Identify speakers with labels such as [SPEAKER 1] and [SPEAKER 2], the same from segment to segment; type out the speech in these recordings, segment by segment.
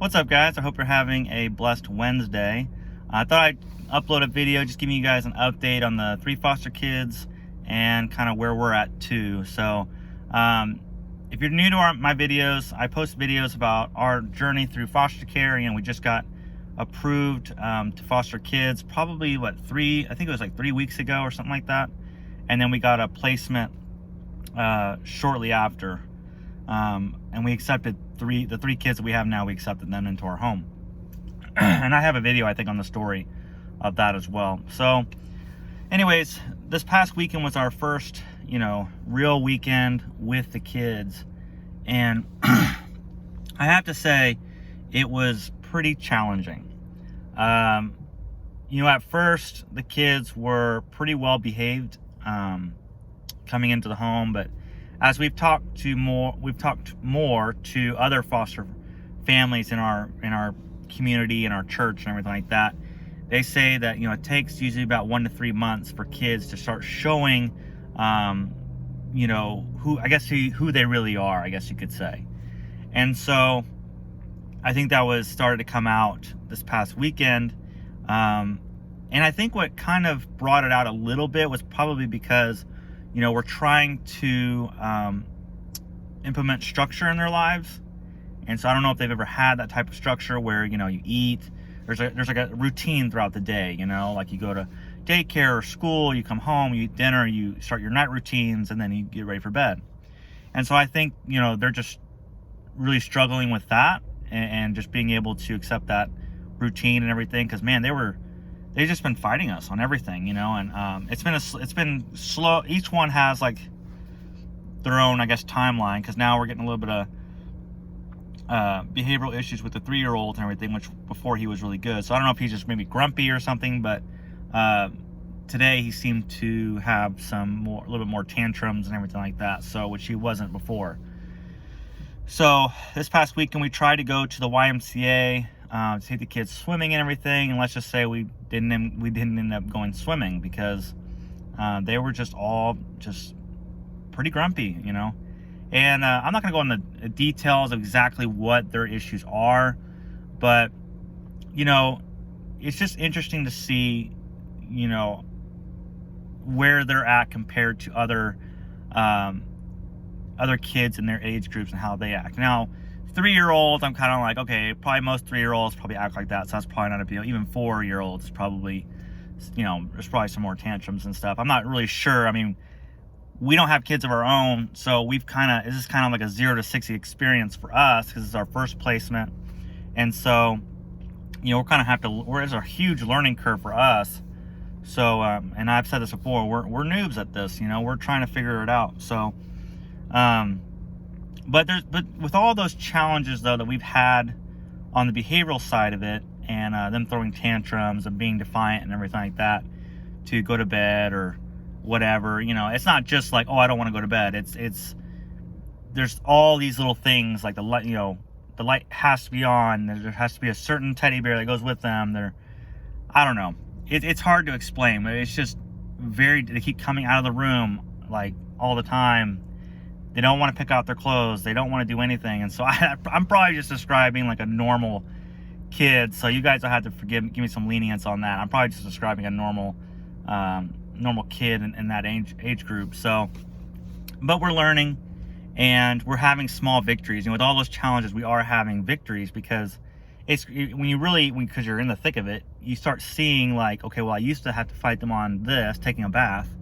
[SPEAKER 1] What's up, guys? I hope you're having a blessed Wednesday. I thought I'd upload a video just giving you guys an update on the 3 foster kids and kind of where we're at too. So if you're new to my videos, I post videos about our journey through foster care. We just got approved to foster kids probably I think it was like 3 weeks ago or something like that, and then we got a placement shortly after, and we accepted the three kids that we have now. We accepted them into our home and I have a video, I think, on the story of that as well. So anyways, this past weekend was our first real weekend with the kids, and I have to say it was pretty challenging. At first the kids were pretty well behaved coming into the home, but as we've talked more to other foster families in our community, in our church and everything like that, they say that it takes usually about 1 to 3 months for kids to start showing who they really are, I guess you could say. And so I think that started to come out this past weekend. And I think what kind of brought it out a little bit was probably because, we're trying to implement structure in their lives. And so I don't know if they've ever had that type of structure where, you eat, there's like a routine throughout the day, like you go to daycare or school, you come home, you eat dinner, you start your night routines, and then you get ready for bed. And so I think, they're just really struggling with that and just being able to accept that routine and everything. Cause man, they've just been fighting us on everything, and it's been slow. Each one has like their own, I guess, timeline, because now we're getting a little bit of behavioral issues with the 3-year-old and everything, which before he was really good. So I don't know if he's just maybe grumpy or something, but today he seemed to have a little bit more tantrums and everything like that, so which he wasn't before. So this past weekend we tried to go to the YMCA to take the kids swimming and everything, and let's just say we didn't end up going swimming because they were just all pretty grumpy, and I'm not going to go into the details of exactly what their issues are, but it's just interesting to see where they're at compared to other kids in their age groups and how they act. Now 3-year-olds, I'm kind of like, okay, probably most 3-year-olds probably act like that, so that's probably not a big deal. Even 4-year-olds probably, there's probably some more tantrums and stuff. I'm not really sure. I mean, we don't have kids of our own, so this is kind of like a 0 to 60 experience for us because it's our first placement. And so, we're kind of it's a huge learning curve for us. So, and I've said this before, we're noobs at this, we're trying to figure it out. So, but with all those challenges though that we've had on the behavioral side of it, and them throwing tantrums and being defiant and everything like that to go to bed or whatever, it's not just like, oh, I don't want to go to bed. There's all these little things like the light has to be on. There has to be a certain teddy bear that goes with them. I don't know. It's hard to explain. It's just they keep coming out of the room like all the time. They don't want to pick out their clothes. They don't want to do anything. And so I'm probably just describing like a normal kid. So you guys will have to give me some lenience on that. I'm probably just describing a normal kid in that age group. So, but we're learning and we're having small victories. And with all those challenges, we are having victories because because you're in the thick of it, you start seeing like, okay, well, I used to have to fight them on this, taking a bath,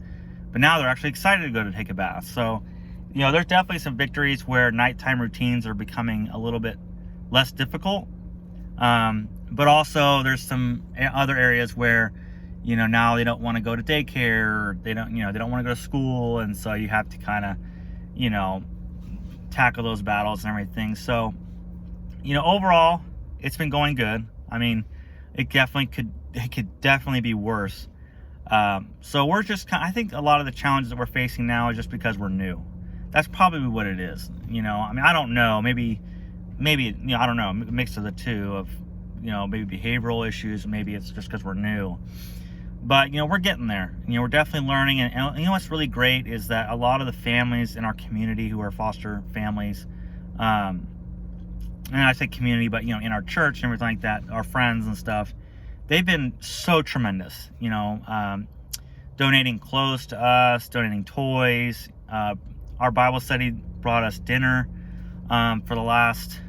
[SPEAKER 1] but now they're actually excited to go to take a bath. So, there's definitely some victories where nighttime routines are becoming a little bit less difficult. But also there's some other areas where, now they don't want to go to daycare, or they don't want to go to school. And so you have to kind of, tackle those battles and everything. So, overall it's been going good. I mean, it could definitely be worse. So we're I think a lot of the challenges that we're facing now is just because we're new. That's probably what it is. I mean, I don't know, maybe, I don't know, a mix of the two of, maybe behavioral issues, maybe it's just because we're new. But, we're getting there. We're definitely learning. And what's really great is that a lot of the families in our community who are foster families, and I say community, but you know, in our church and everything like that, our friends and stuff, they've been so tremendous. You know, donating clothes to us, donating toys. Our Bible study brought us dinner for the last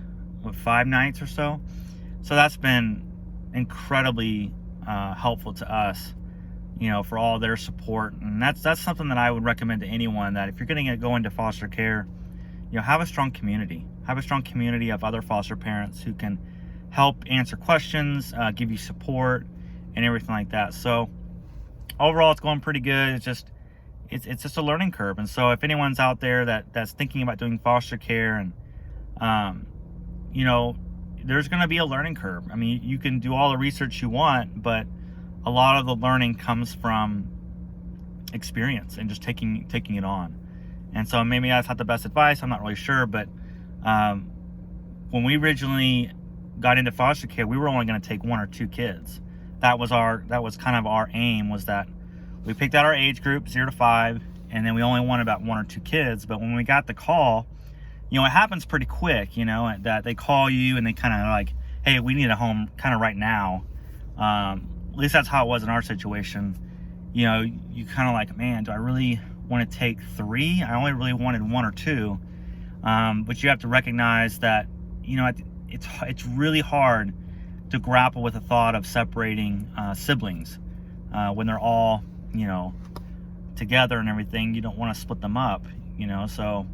[SPEAKER 1] 5 nights or so. So that's been incredibly helpful to us, you know, for all their support. And that's something that I would recommend to anyone, that if you're going to go into foster care, you know, have a strong community. Have a strong community of other foster parents who can help answer questions, give you support, and everything like that. So overall, it's going pretty good. It's just a learning curve. And so if anyone's out there that's thinking about doing foster care, and you know, there's going to be a learning curve. I mean, you can do all the research you want, but a lot of the learning comes from experience and just taking it on. And so maybe that's not the best advice, I'm not really sure, but when we originally got into foster care, we were only going to take 1 or 2 kids. That was kind of our aim, was that we picked out our age group, 0 to 5, and then we only wanted about 1 or 2 kids. But when we got the call, you know, it happens pretty quick, you know, that they call you and they kind of like, hey, we need a home kind of right now. At least that's how it was in our situation. You know, you kind of like, man, do I really want to take 3? I only really wanted 1 or 2. But you have to recognize that, you know, it's really hard to grapple with the thought of separating siblings when they're all, you know, together and everything. You don't want to split them up, you know. So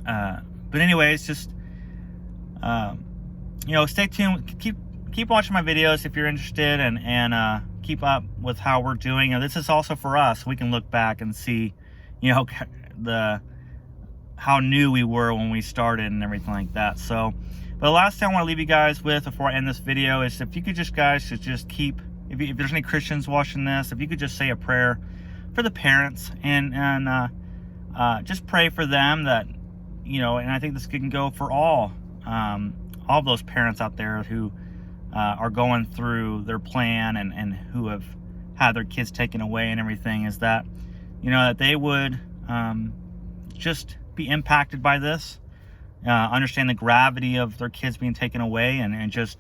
[SPEAKER 1] but anyways, just you know, stay tuned, keep watching my videos if you're interested, and keep up with how we're doing. You know, this is also for us. We can look back and see, you know, how new we were when we started and everything like that. So, but the last thing I want to leave you guys with before I end this video is, if you could just, guys, just keep, if there's any Christians watching this, if you could just say a prayer for the parents, and just pray for them, that, you know, and I think this can go for all those parents out there who are going through their plan, and who have had their kids taken away and everything, is that, you know, that they would just be impacted by this, understand the gravity of their kids being taken away, and just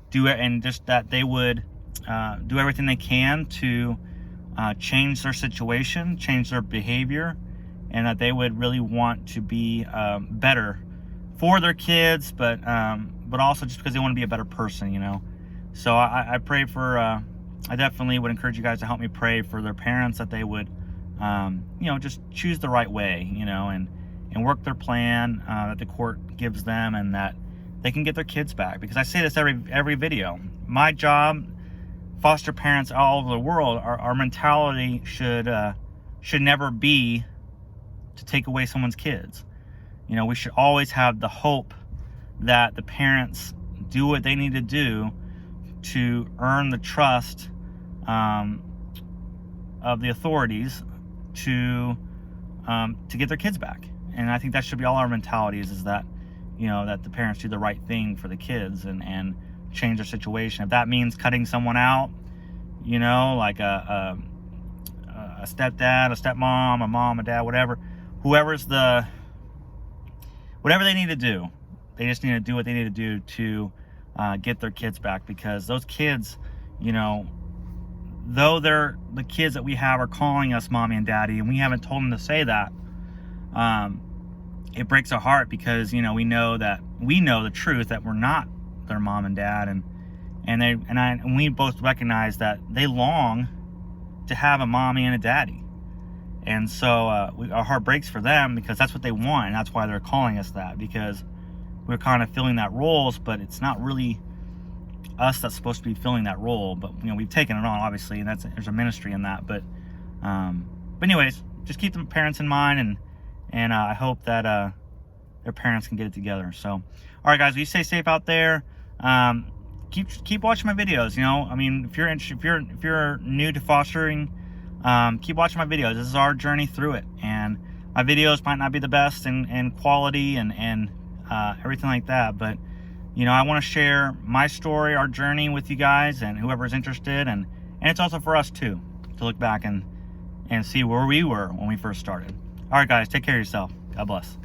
[SPEAKER 1] do it, and just that they would do everything they can to change their situation, change their behavior, and that they would really want to be better for their kids, but also just because they want to be a better person, you know. So I pray for, I definitely would encourage you guys to help me pray for their parents, that they would, you know, just choose the right way, you know, and work their plan that the court gives them, and that they can get their kids back. Because I say this every video. My job, foster parents all over the world, our mentality should never be to take away someone's kids. You know, we should always have the hope that the parents do what they need to do to earn the trust of the authorities to get their kids back. And I think that should be all our mentalities, is that, you know, that the parents do the right thing for the kids and change their situation. If that means cutting someone out, you know, like a stepdad, a stepmom, a mom, a dad, whatever they need to do, they just need to do what they need to do to get their kids back. Because those kids, you know, though they're the kids that we have are calling us mommy and daddy, and we haven't told them to say that, it breaks our heart, because, you know, we know the truth, that we're not their mom and dad, and we both recognize that they long to have a mommy and a daddy. And so our heart breaks for them, because that's what they want, and that's why they're calling us that, because we're kind of filling that roles, but it's not really us that's supposed to be filling that role. But, you know, we've taken it on, obviously, and there's a ministry in that. But anyways, just keep the parents in mind, and I hope that their parents can get it together. So, all right, guys, you stay safe out there. Keep watching my videos. You know, I mean, if you're new to fostering, keep watching my videos. This is our journey through it, and my videos might not be the best in quality and everything like that, but, you know, I want to share my story, our journey with you guys, and whoever's interested, and it's also for us too, to look back and see where we were when we first started. All right, guys, take care of yourself. God bless.